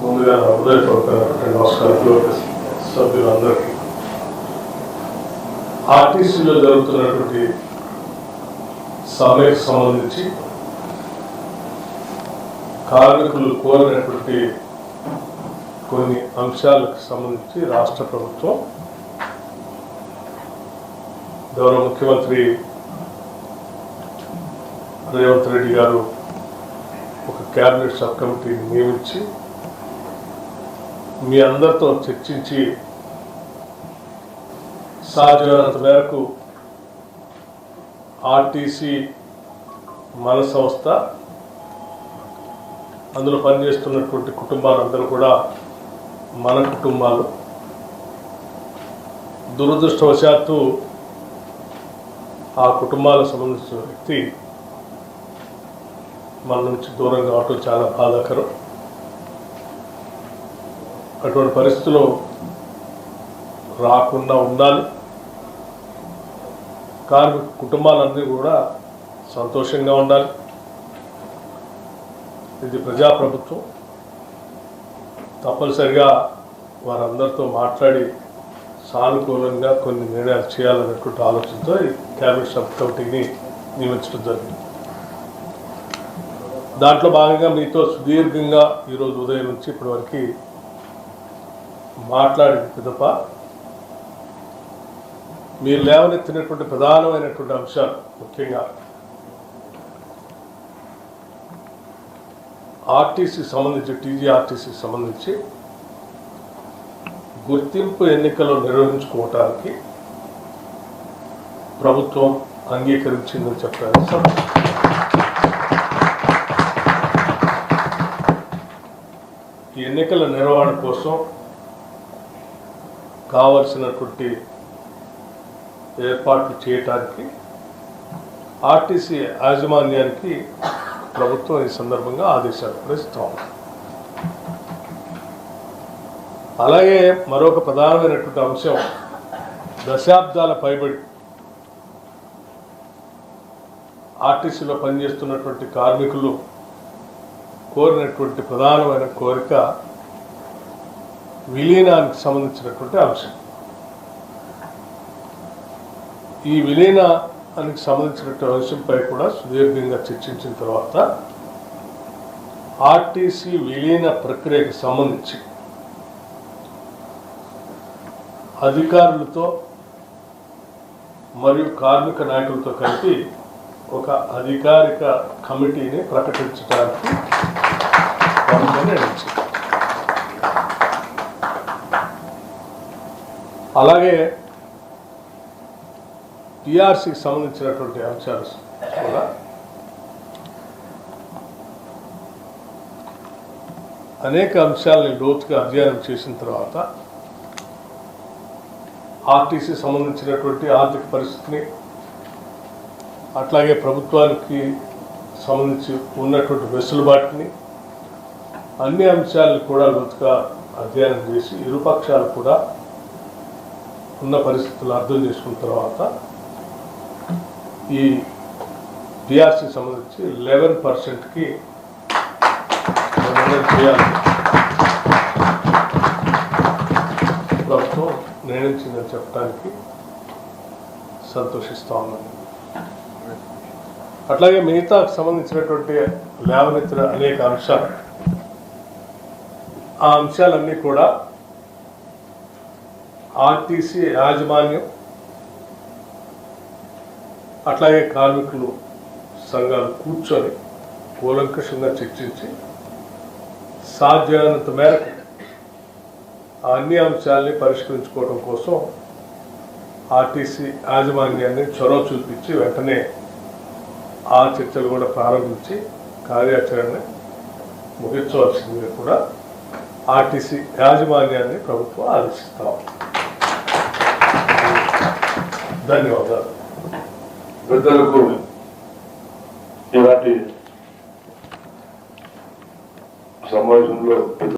ముందుగా హృదయపూర్వక నమస్కారాలు సభ్యులందరికీ. ఆర్టీసీలో జరుగుతున్నటువంటి సమ్మెకు సంబంధించి కార్మికులు కోరినటువంటి కొన్ని అంశాలకు సంబంధించి రాష్ట్ర ప్రభుత్వం గౌరవ ముఖ్యమంత్రి రేవంత్ రెడ్డి గారు ఒక క్యాబినెట్ సబ్ కమిటీని నియమించి మీ అందరితో చర్చించి సాధ్యమైనంత మేరకు ఆర్టీసీ మన సంస్థ అందులో పనిచేస్తున్నటువంటి కుటుంబాలందరూ కూడా మన కుటుంబాలు. దురదృష్టవశాత్తు ఆ కుటుంబాలకు సంబంధించిన వ్యక్తి మన నుంచి దూరం కావటం చాలా బాధాకరం. అటువంటి పరిస్థితుల్లో రాకుండా ఉండాలి. కార్మిక కుటుంబాలన్నీ కూడా సంతోషంగా ఉండాలి. ఇది ప్రజాప్రభుత్వం. తప్పనిసరిగా వారందరితో మాట్లాడి సానుకూలంగా కొన్ని నిర్ణయాలు చేయాలన్నటువంటి ఆలోచనతో ఈ క్యాబినెట్ సబ్ కమిటీని నియమించడం జరిగింది. దాంట్లో భాగంగా మీతో సుదీర్ఘంగా ఈరోజు ఉదయం నుంచి ఇప్పటి వరకు మాట్లాడింది తప్ప మీరు లేవనెత్తినటువంటి ప్రధానమైనటువంటి అంశాలు, ముఖ్యంగా ఆర్టీసీ సంబంధించి టీజీఆర్టీసీకి సంబంధించి గుర్తింపు ఎన్నికలు నిర్వహించుకోవటానికి ప్రభుత్వం అంగీకరించిందని చెప్పారు. ఈ ఎన్నికల నిర్వహణ కోసం కావలసినటువంటి ఏర్పాట్లు చేయటానికి ఆర్టీసీ యాజమాన్యానికి ప్రభుత్వం ఈ సందర్భంగా ఆదేశాలు కూడా ఇస్తాం. అలాగే మరొక ప్రధానమైనటువంటి అంశం, దశాబ్దాల పైబడి ఆర్టీసీలో పనిచేస్తున్నటువంటి కార్మికులు కోరినటువంటి ప్రధానమైన కోరిక విలీనానికి సంబంధించినటువంటి అంశం. ఈ విలీనానికి సంబంధించినటువంటి అంశంపై కూడా సుదీర్ఘంగా చర్చించిన తర్వాత ఆర్టీసీ విలీన ప్రక్రియకు సంబంధించి అధికారులతో మరియు కార్మిక నాయకులతో కలిపి ఒక అధికారిక కమిటీని ప్రకటించడానికి నిర్ణయించింది. అలాగే టీఆర్సీకి సంబంధించినటువంటి అంశాలు కూడా అనేక అంశాలని లోతుగా అధ్యయనం చేసిన తర్వాత ఆర్టీసీ సంబంధించినటువంటి ఆర్థిక పరిస్థితిని, అట్లాగే ప్రభుత్వానికి సంబంధించి ఉన్నటువంటి వెసులుబాటుని, అన్ని అంశాలను కూడా లోతుగా అధ్యయనం చేసి ఇరుపక్షాలు కూడా ఉన్న పరిస్థితులు అర్థం చేసుకున్న తర్వాత ఈ టీఆర్సీకి సంబంధించి 11%కి చేయాలి ప్రభుత్వం నిర్ణయించిందని చెప్పడానికి సంతోషిస్తూ ఉన్నాను. అట్లాగే మిగతాకు సంబంధించినటువంటి లేవనెత్తిన అనేక అంశాలు, ఆ అంశాలన్నీ కూడా ఆర్టీసీ యాజమాన్యం అట్లాగే కార్మికులు సంఘాలు కూర్చొని కూలంకషంగా చర్చించి సాధ్యమైనంత మేరకు అన్ని అంశాలని పరిష్కరించుకోవడం కోసం ఆర్టీసీ యాజమాన్యాన్ని చొరవ చూపించి వెంటనే ఆ చర్చలు కూడా ప్రారంభించి కార్యాచరణ ముగించవలసిందిగా కూడా ఆర్టీసీ యాజమాన్యాన్ని ప్రభుత్వం ఆదేశిస్తాం. ధన్యవాదాలు. పెద్దలకు ఇలాంటి సమావేశంలో